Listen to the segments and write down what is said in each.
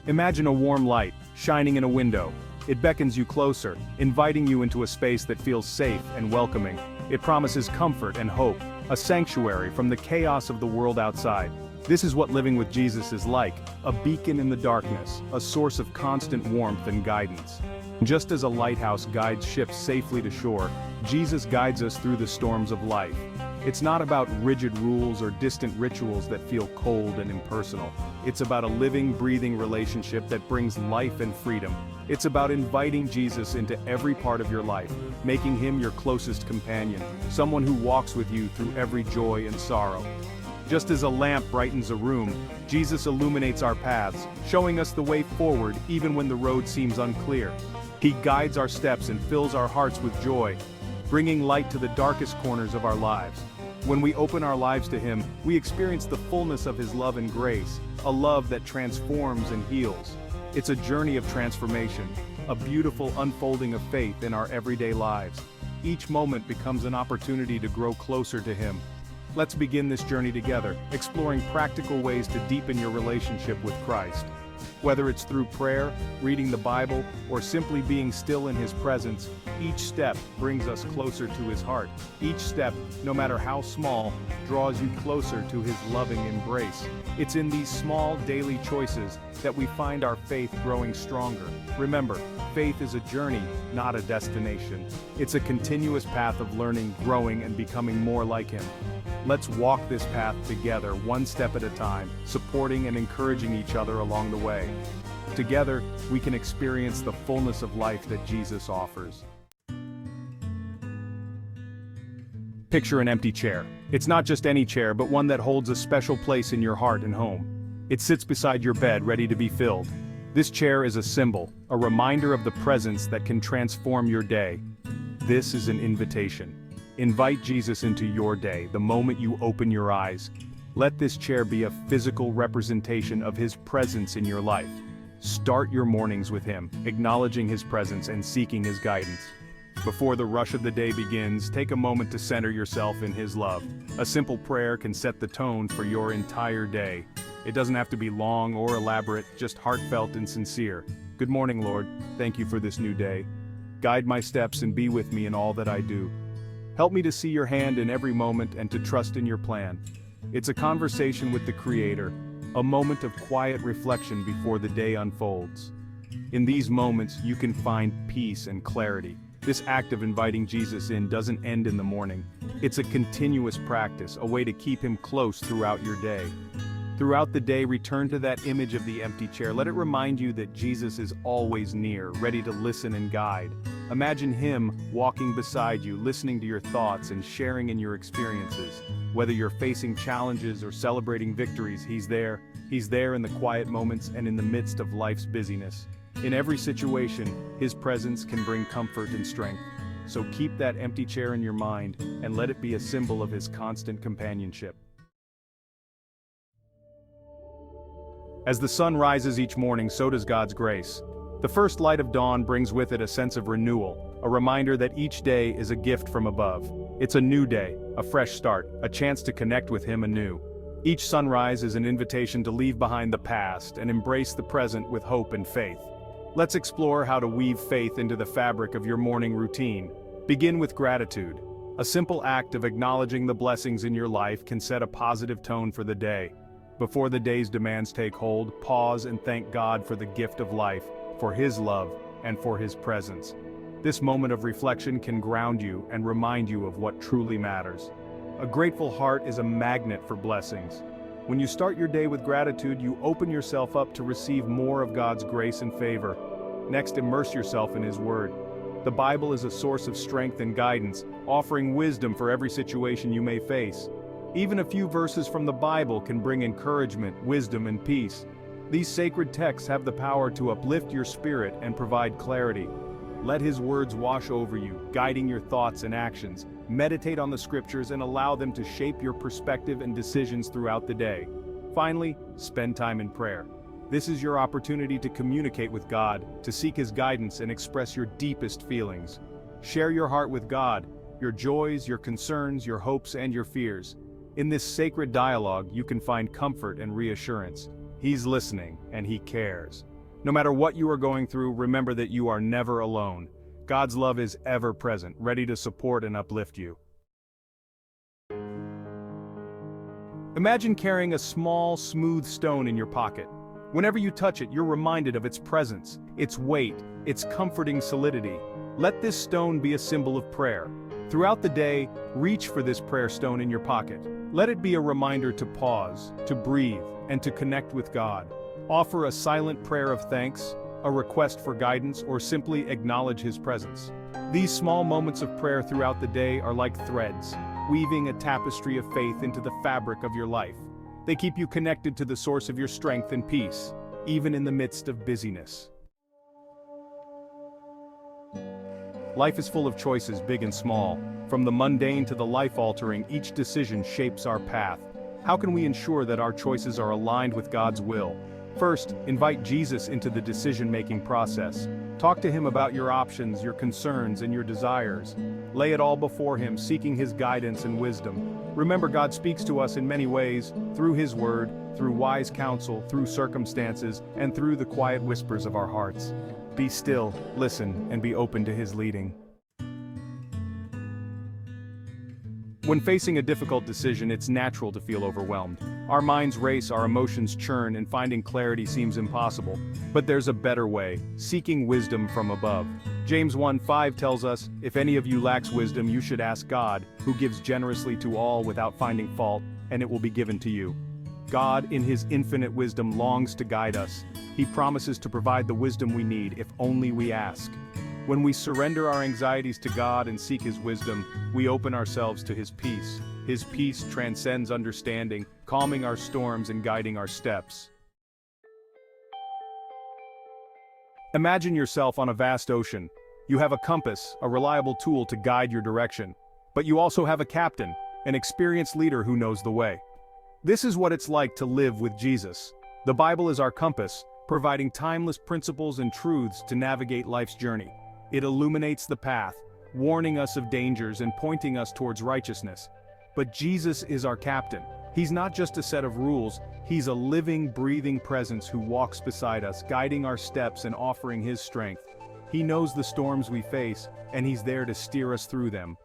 Imagine a warm light, shining in a window. It beckons you closer, inviting you into a space that feels safe and welcoming. It promises comfort and hope, a sanctuary from the chaos of the world outside. This is what living with Jesus is like, a beacon in the darkness, a source of constant warmth and guidance. Just as a lighthouse guides ships safely to shore, Jesus guides us through the storms of life. It's not about rigid rules or distant rituals that feel cold and impersonal. It's about a living, breathing relationship that brings life and freedom. It's about inviting Jesus into every part of your life, making him your closest companion, someone who walks with you through every joy and sorrow. Just as a lamp brightens a room, Jesus illuminates our paths, showing us the way forward even when the road seems unclear. He guides our steps and fills our hearts with joy, bringing light to the darkest corners of our lives. When we open our lives to him, we experience the fullness of his love and grace, a love that transforms and heals. It's a journey of transformation, a beautiful unfolding of faith in our everyday lives. Each moment becomes an opportunity to grow closer to him. Let's begin this journey together, exploring practical ways to deepen your relationship with Christ. Whether it's through prayer, reading the Bible, or simply being still in his presence, each step brings us closer to his heart. Each step, no matter how small, draws you closer to his loving embrace. It's in these small daily choices that we find our faith growing stronger. Remember, faith is a journey, not a destination. It's a continuous path of learning, growing, and becoming more like him. Let's walk this path together, one step at a time, supporting and encouraging each other along the way. Together, we can experience the fullness of life that Jesus offers. Picture an empty chair. It's not just any chair, but one that holds a special place in your heart and home. It sits beside your bed, ready to be filled. This chair is a symbol, a reminder of the presence that can transform your day. This is an invitation. Invite Jesus into your day the moment you open your eyes. Let this chair be a physical representation of his presence in your life. Start your mornings with him, acknowledging his presence and seeking his guidance. Before the rush of the day begins, take a moment to center yourself in his love. A simple prayer can set the tone for your entire day. It doesn't have to be long or elaborate, just heartfelt and sincere. Good morning, Lord. Thank you for this new day. Guide my steps and be with me in all that I do. Help me to see your hand in every moment and to trust in your plan. It's a conversation with the Creator, a moment of quiet reflection before the day unfolds. In these moments, you can find peace and clarity. This act of inviting Jesus in doesn't end in the morning. It's a continuous practice, a way to keep him close throughout your day. Throughout the day, return to that image of the empty chair. Let it remind you that Jesus is always near, ready to listen and guide. Imagine him walking beside you, listening to your thoughts and sharing in your experiences. Whether you're facing challenges or celebrating victories, he's there. He's there in the quiet moments and in the midst of life's busyness. In every situation, his presence can bring comfort and strength. So keep that empty chair in your mind and let it be a symbol of his constant companionship. As the sun rises each morning, so does God's grace. The first light of dawn brings with it a sense of renewal, a reminder that each day is a gift from above. It's a new day, a fresh start, a chance to connect with him anew. Each sunrise is an invitation to leave behind the past and embrace the present with hope and faith. Let's explore how to weave faith into the fabric of your morning routine. Begin with gratitude. A simple act of acknowledging the blessings in your life can set a positive tone for the day. Before the day's demands take hold, pause and thank God for the gift of life, for his love, and for his presence. This moment of reflection can ground you and remind you of what truly matters. A grateful heart is a magnet for blessings. When you start your day with gratitude, you open yourself up to receive more of God's grace and favor. Next, immerse yourself in his word. The Bible is a source of strength and guidance, offering wisdom for every situation you may face. Even a few verses from the Bible can bring encouragement, wisdom, and peace. These sacred texts have the power to uplift your spirit and provide clarity. Let his words wash over you, guiding your thoughts and actions. Meditate on the scriptures and allow them to shape your perspective and decisions throughout the day. Finally, spend time in prayer. This is your opportunity to communicate with God, to seek his guidance and express your deepest feelings. Share your heart with God, your joys, your concerns, your hopes, and your fears. In this sacred dialogue, you can find comfort and reassurance. He's listening, and he cares. No matter what you are going through, remember that you are never alone. God's love is ever present, ready to support and uplift you. Imagine carrying a small, smooth stone in your pocket. Whenever you touch it, you're reminded of its presence, its weight, its comforting solidity. Let this stone be a symbol of prayer. Throughout the day, reach for this prayer stone in your pocket. Let it be a reminder to pause, to breathe, and to connect with God. Offer a silent prayer of thanks, a request for guidance, or simply acknowledge His presence. These small moments of prayer throughout the day are like threads, weaving a tapestry of faith into the fabric of your life. They keep you connected to the source of your strength and peace, even in the midst of busyness. Life is full of choices, big and small. From the mundane to the life-altering, each decision shapes our path. How can we ensure that our choices are aligned with God's will? First, invite Jesus into the decision-making process. Talk to Him about your options, your concerns, and your desires. Lay it all before Him, seeking His guidance and wisdom. Remember, God speaks to us in many ways, through His Word, through wise counsel, through circumstances, and through the quiet whispers of our hearts. Be still, listen, and be open to His leading. When facing a difficult decision, it's natural to feel overwhelmed. Our minds race, our emotions churn, and finding clarity seems impossible. But there's a better way, seeking wisdom from above. James 1:5 tells us, "If any of you lacks wisdom, you should ask God, who gives generously to all without finding fault, and it will be given to you." God, in His infinite wisdom, longs to guide us. He promises to provide the wisdom we need if only we ask. When we surrender our anxieties to God and seek His wisdom, we open ourselves to His peace. His peace transcends understanding, calming our storms and guiding our steps. Imagine yourself on a vast ocean. You have a compass, a reliable tool to guide your direction. But you also have a captain, an experienced leader who knows the way. This is what it's like to live with Jesus. The Bible is our compass, providing timeless principles and truths to navigate life's journey. It illuminates the path, warning us of dangers and pointing us towards righteousness. But Jesus is our captain. He's not just a set of rules, He's a living, breathing presence who walks beside us, guiding our steps and offering His strength. He knows the storms we face, and He's there to steer us through them.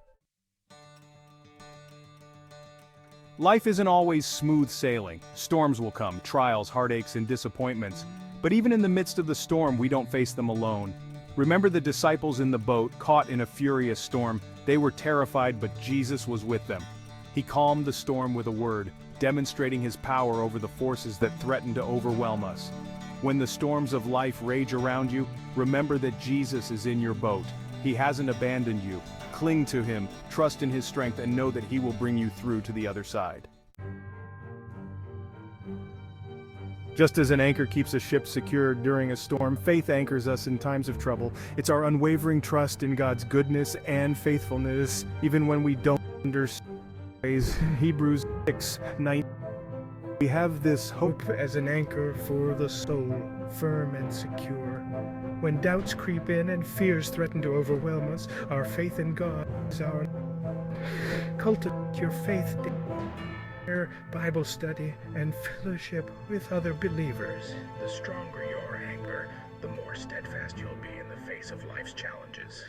Life isn't always smooth sailing. Storms will come, trials, heartaches, and disappointments. But even in the midst of the storm, we don't face them alone. Remember the disciples in the boat, caught in a furious storm. They were terrified, but Jesus was with them. He calmed the storm with a word, demonstrating His power over the forces that threaten to overwhelm us. When the storms of life rage around you, remember that Jesus is in your boat. He hasn't abandoned you. Cling to Him, trust in His strength, and know that He will bring you through to the other side. Just as an anchor keeps a ship secure during a storm, faith anchors us in times of trouble. It's our unwavering trust in God's goodness and faithfulness, even when we don't understand. Hebrews 6:9. We have this hope as an anchor for the soul, firm and secure. When doubts creep in and fears threaten to overwhelm us, our faith in God is our. Cultivate your faith, Bible study, and fellowship with other believers. The stronger your anchor, the more steadfast you'll be in the face of life's challenges.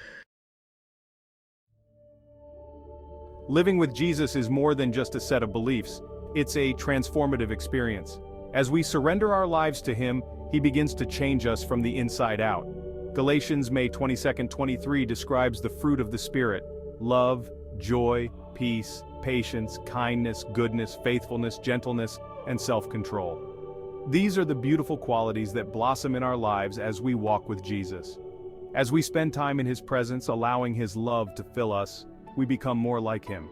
Living with Jesus is more than just a set of beliefs. It's a transformative experience. As we surrender our lives to Him, He begins to change us from the inside out. Galatians May 22, 23 describes the fruit of the Spirit: love, joy, peace, patience, kindness, goodness, faithfulness, gentleness, and self-control. These are the beautiful qualities that blossom in our lives as we walk with Jesus. As we spend time in His presence, allowing His love to fill us, we become more like Him.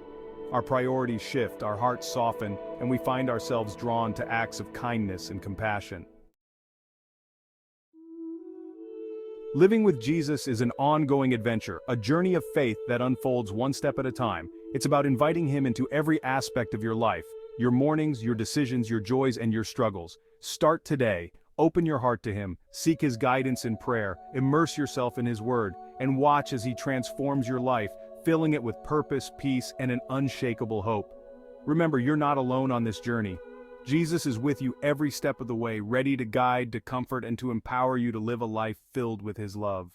Our priorities shift, our hearts soften, and we find ourselves drawn to acts of kindness and compassion. Living with Jesus is an ongoing adventure, a journey of faith that unfolds one step at a time. It's about inviting Him into every aspect of your life, your mornings, your decisions, your joys, and your struggles. Start today. Open your heart to Him, seek His guidance in prayer, immerse yourself in His Word, and watch as He transforms your life, filling it with purpose, peace, and an unshakable hope. Remember, you're not alone on this journey. Jesus is with you every step of the way, ready to guide, to comfort, and to empower you to live a life filled with His love.